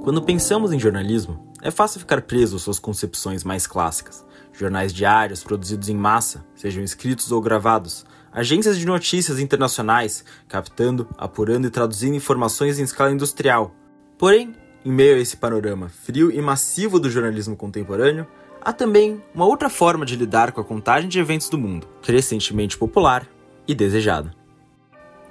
Quando pensamos em jornalismo, é fácil ficar preso às suas concepções mais clássicas. Jornais diários produzidos em massa, sejam escritos ou gravados, agências de notícias internacionais, captando, apurando e traduzindo informações em escala industrial. Porém, em meio a esse panorama frio e massivo do jornalismo contemporâneo, há também uma outra forma de lidar com a contagem de eventos do mundo, crescentemente popular e desejada.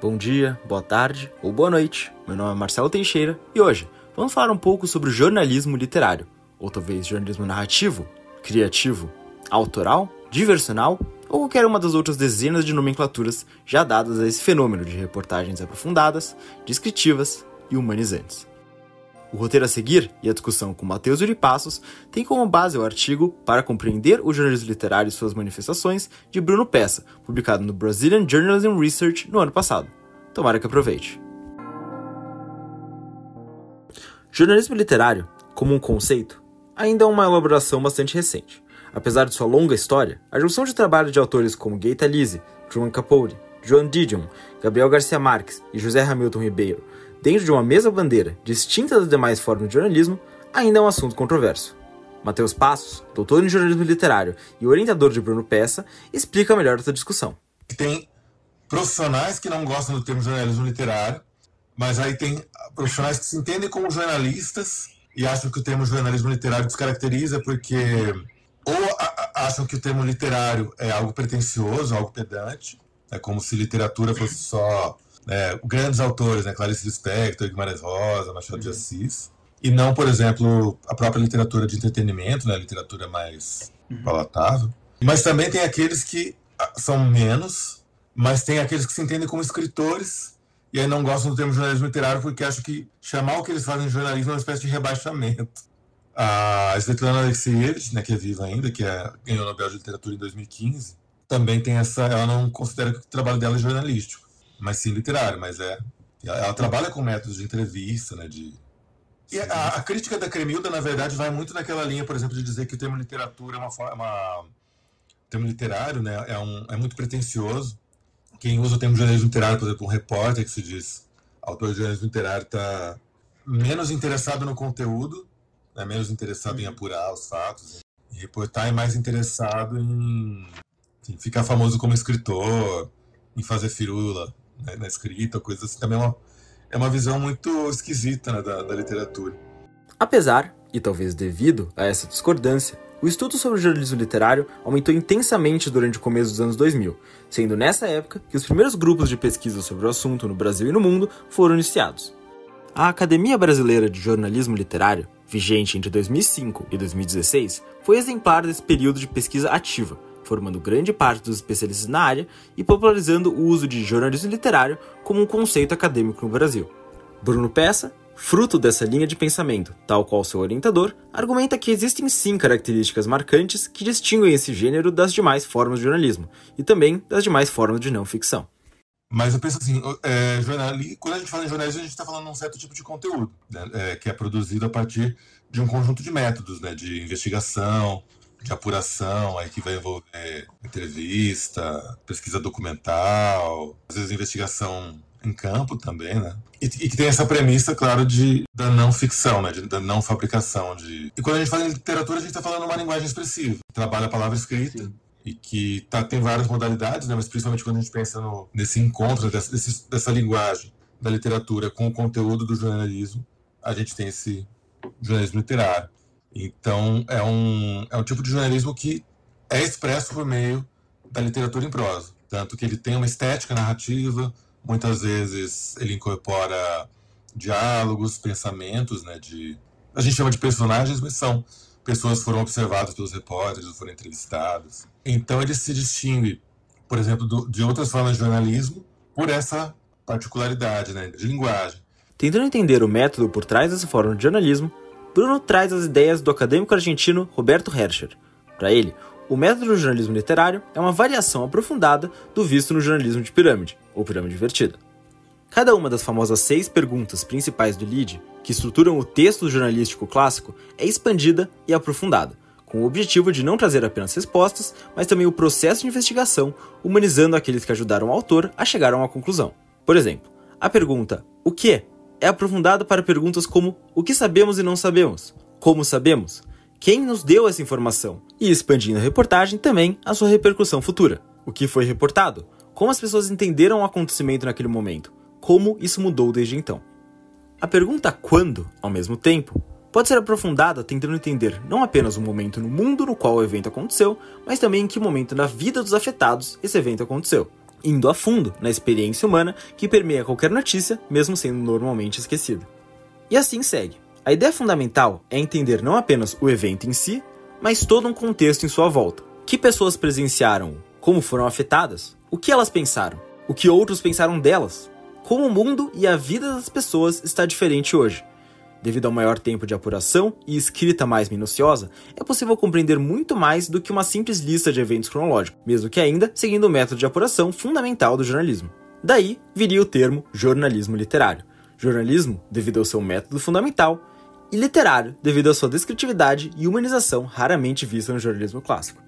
Bom dia, boa tarde ou boa noite, meu nome é Marcelo Teixeira e hoje vamos falar um pouco sobre o jornalismo literário, ou talvez jornalismo narrativo, criativo, autoral, diversional ou qualquer uma das outras dezenas de nomenclaturas já dadas a esse fenômeno de reportagens aprofundadas, descritivas e humanizantes. O roteiro a seguir e a discussão com Matheus Yuri Passos tem como base o artigo Para Compreender o Jornalismo Literário e Suas Manifestações, de Bruno Peça, publicado no Brazilian Journalism Research no ano passado. Tomara que aproveite. Jornalismo literário, como um conceito, ainda é uma elaboração bastante recente. Apesar de sua longa história, a junção de trabalho de autores como Gay Talese, Truman Capote, Joan Didion, Gabriel Garcia Marques e José Hamilton Ribeiro, dentro de uma mesma bandeira, distinta das demais formas de jornalismo, ainda é um assunto controverso. Matheus Passos, doutor em jornalismo literário e orientador de Bruno Peça, explica melhor essa discussão. Tem profissionais que não gostam do termo jornalismo literário, mas aí tem profissionais que se entendem como jornalistas e acham que o termo jornalismo literário descaracteriza porque ou acham que o termo literário é algo pretensioso, algo pedante, é como se literatura fosse só grandes autores, Clarice Lispector, Guimarães Rosa, Machado de Assis, e não, por exemplo, a própria literatura de entretenimento, a literatura mais palatável. Mas também tem aqueles que são menos, mas tem aqueles que se entendem como escritores e aí não gostam do termo jornalismo literário porque acham que chamar o que eles fazem de jornalismo é uma espécie de rebaixamento. A Svetlana Alexievich, que é viva ainda, que ganhou o Nobel de Literatura em 2015, também tem ela não considera que o trabalho dela é jornalístico, mas sim literário, mas ela trabalha com métodos de entrevista, E a crítica da Cremilda, na verdade, vai muito naquela linha, por exemplo, de dizer que o termo literatura o termo literário, é muito pretensioso. Quem usa o termo jornalismo literário, por exemplo, um repórter que se diz autor de jornalismo literário, está menos interessado no conteúdo, menos interessado em apurar os fatos, em reportar, e mais interessado em ficar famoso como escritor, em fazer firula na escrita, coisas assim. Também é uma visão muito esquisita da literatura. Apesar, e talvez devido a essa discordância, o estudo sobre o jornalismo literário aumentou intensamente durante o começo dos anos 2000, sendo nessa época que os primeiros grupos de pesquisa sobre o assunto no Brasil e no mundo foram iniciados. A Academia Brasileira de Jornalismo Literário, vigente entre 2005 e 2016, foi exemplar desse período de pesquisa ativa, formando grande parte dos especialistas na área e popularizando o uso de jornalismo literário como um conceito acadêmico no Brasil. Bruno Peça, fruto dessa linha de pensamento, tal qual seu orientador, argumenta que existem sim características marcantes que distinguem esse gênero das demais formas de jornalismo e também das demais formas de não ficção. Mas eu penso assim, quando a gente fala em jornalismo, a gente está falando de um certo tipo de conteúdo, que é produzido a partir de um conjunto de métodos, de investigação, de apuração, aí que vai envolver entrevista, pesquisa documental, às vezes investigação em campo também, E que tem essa premissa, claro, da não ficção, da não fabricação. E quando a gente fala em literatura, a gente está falando uma linguagem expressiva, que trabalha a palavra escrita. Sim. E que tem várias modalidades, mas principalmente quando a gente pensa nesse encontro dessa linguagem da literatura com o conteúdo do jornalismo, a gente tem esse jornalismo literário. Então, é um tipo de jornalismo que é expresso por meio da literatura em prosa. Tanto que ele tem uma estética narrativa, muitas vezes ele incorpora diálogos, pensamentos, a gente chama de personagens, mas são pessoas que foram observadas pelos repórteres, foram entrevistadas. Então ele se distingue, por exemplo, de outras formas de jornalismo por essa particularidade, de linguagem. Tentando entender o método por trás dessa forma de jornalismo, Bruno traz as ideias do acadêmico argentino Roberto Herscher. Para ele, o método do jornalismo literário é uma variação aprofundada do visto no jornalismo de pirâmide, ou pirâmide invertida. Cada uma das famosas 6 perguntas principais do LEAD, que estruturam o texto jornalístico clássico, é expandida e aprofundada, com o objetivo de não trazer apenas respostas, mas também o processo de investigação, humanizando aqueles que ajudaram o autor a chegar a uma conclusão. Por exemplo, a pergunta "o que?" é aprofundado para perguntas como o que sabemos e não sabemos, como sabemos, quem nos deu essa informação, e expandindo a reportagem também a sua repercussão futura. O que foi reportado, como as pessoas entenderam o acontecimento naquele momento, como isso mudou desde então. A pergunta quando, ao mesmo tempo, pode ser aprofundada tentando entender não apenas o momento no mundo no qual o evento aconteceu, mas também em que momento na vida dos afetados esse evento aconteceu, indo a fundo na experiência humana que permeia qualquer notícia, mesmo sendo normalmente esquecida. E assim segue. A ideia fundamental é entender não apenas o evento em si, mas todo um contexto em sua volta. Que pessoas presenciaram, como foram afetadas, o que elas pensaram, o que outros pensaram delas, como o mundo e a vida das pessoas está diferente hoje. Devido ao maior tempo de apuração e escrita mais minuciosa, é possível compreender muito mais do que uma simples lista de eventos cronológicos, mesmo que ainda seguindo o método de apuração fundamental do jornalismo. Daí viria o termo jornalismo literário. Jornalismo devido ao seu método fundamental, e literário devido à sua descritividade e humanização raramente vista no jornalismo clássico.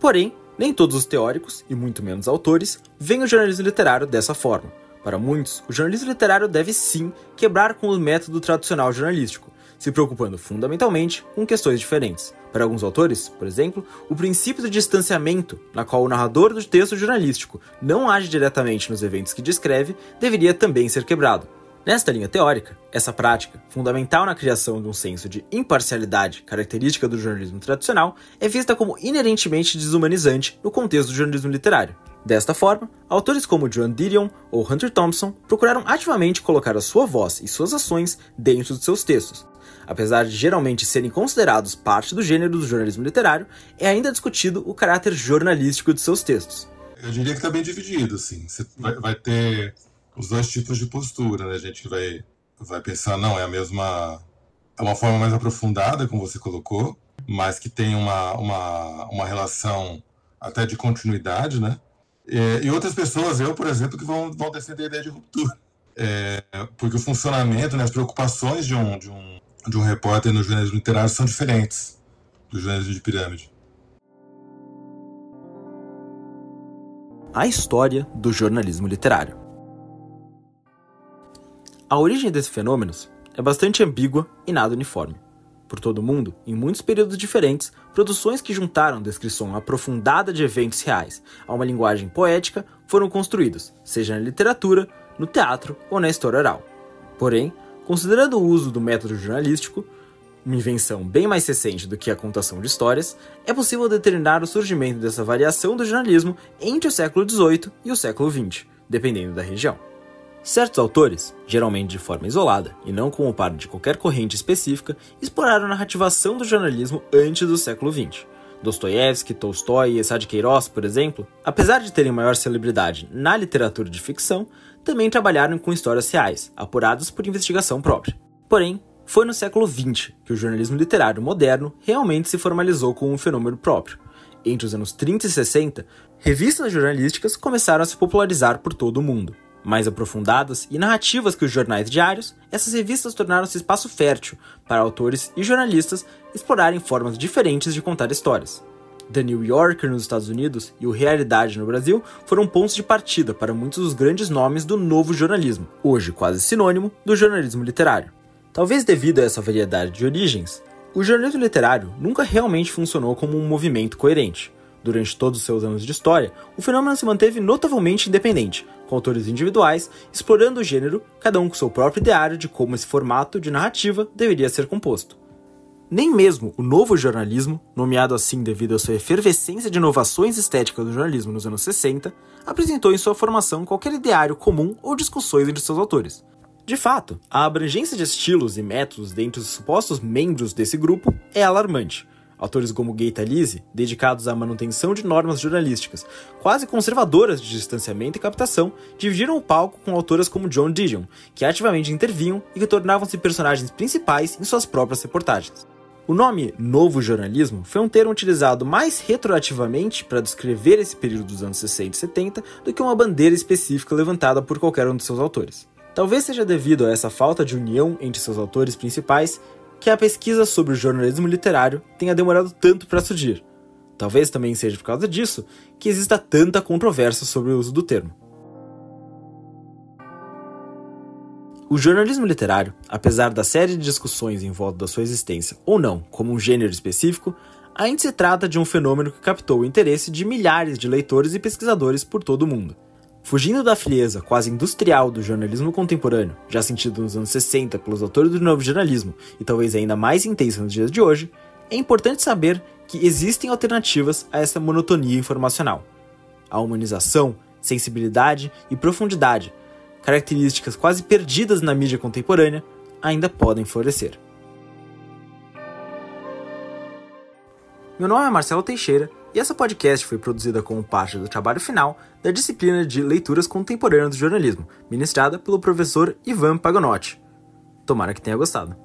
Porém, nem todos os teóricos, e muito menos autores, veem o jornalismo literário dessa forma. Para muitos, o jornalismo literário deve sim quebrar com o método tradicional jornalístico, se preocupando fundamentalmente com questões diferentes. Para alguns autores, por exemplo, o princípio do distanciamento, na qual o narrador do texto jornalístico não age diretamente nos eventos que descreve, deveria também ser quebrado. Nesta linha teórica, essa prática, fundamental na criação de um senso de imparcialidade característica do jornalismo tradicional, é vista como inerentemente desumanizante no contexto do jornalismo literário. Desta forma, autores como Joan Didion ou Hunter Thompson procuraram ativamente colocar a sua voz e suas ações dentro de seus textos. Apesar de geralmente serem considerados parte do gênero do jornalismo literário, é ainda discutido o caráter jornalístico de seus textos. Eu diria que está bem dividido, assim. Você vai ter os dois tipos de postura, né? A gente vai pensar, não, é uma forma mais aprofundada, como você colocou, mas que tem uma relação até de continuidade, né? E outras pessoas, eu, por exemplo, que vão defender a ideia de ruptura. Porque o funcionamento, né, as preocupações de um repórter no jornalismo literário são diferentes do jornalismo de pirâmide. A história do jornalismo literário. A origem desses fenômenos é bastante ambígua e nada uniforme. Por todo o mundo, em muitos períodos diferentes, produções que juntaram descrição aprofundada de eventos reais a uma linguagem poética foram construídas, seja na literatura, no teatro ou na história oral. Porém, considerando o uso do método jornalístico, uma invenção bem mais recente do que a contação de histórias, é possível determinar o surgimento dessa variação do jornalismo entre o século XVIII e o século XX, dependendo da região. Certos autores, geralmente de forma isolada e não como parte de qualquer corrente específica, exploraram a narrativação do jornalismo antes do século XX. Dostoiévski, Tolstói e Eça de Queiroz, por exemplo, apesar de terem maior celebridade na literatura de ficção, também trabalharam com histórias reais, apuradas por investigação própria. Porém, foi no século XX que o jornalismo literário moderno realmente se formalizou como um fenômeno próprio. Entre os anos 30 e 60, revistas jornalísticas começaram a se popularizar por todo o mundo. Mais aprofundadas e narrativas que os jornais diários, essas revistas tornaram-se espaço fértil para autores e jornalistas explorarem formas diferentes de contar histórias. The New Yorker nos Estados Unidos e o Realidade no Brasil foram pontos de partida para muitos dos grandes nomes do novo jornalismo, hoje quase sinônimo do jornalismo literário. Talvez devido a essa variedade de origens, o jornalismo literário nunca realmente funcionou como um movimento coerente. Durante todos os seus anos de história, o fenômeno se manteve notavelmente independente, com autores individuais explorando o gênero, cada um com seu próprio ideário de como esse formato de narrativa deveria ser composto. Nem mesmo o novo jornalismo, nomeado assim devido à sua efervescência de inovações estéticas do jornalismo nos anos 60, apresentou em sua formação qualquer ideário comum ou discussões entre seus autores. De fato, a abrangência de estilos e métodos dentre os supostos membros desse grupo é alarmante. Autores como Gay Talese, dedicados à manutenção de normas jornalísticas, quase conservadoras de distanciamento e captação, dividiram o palco com autoras como Joan Didion, que ativamente intervinham e que tornavam-se personagens principais em suas próprias reportagens. O nome novo jornalismo foi um termo utilizado mais retroativamente para descrever esse período dos anos 60 e 70 do que uma bandeira específica levantada por qualquer um de seus autores. Talvez seja devido a essa falta de união entre seus autores principais que a pesquisa sobre o jornalismo literário tenha demorado tanto para surgir. Talvez também seja por causa disso que exista tanta controvérsia sobre o uso do termo. O jornalismo literário, apesar da série de discussões em volta da sua existência ou não como um gênero específico, ainda se trata de um fenômeno que captou o interesse de milhares de leitores e pesquisadores por todo o mundo. Fugindo da frieza quase industrial do jornalismo contemporâneo, já sentido nos anos 60 pelos autores do novo jornalismo e talvez ainda mais intensa nos dias de hoje, é importante saber que existem alternativas a essa monotonia informacional. A humanização, sensibilidade e profundidade, características quase perdidas na mídia contemporânea, ainda podem florescer. Meu nome é Marcelo Teixeira e essa podcast foi produzida como parte do trabalho final da disciplina de Leituras Contemporâneas do Jornalismo, ministrada pelo professor Ivan Paganotti. Tomara que tenha gostado.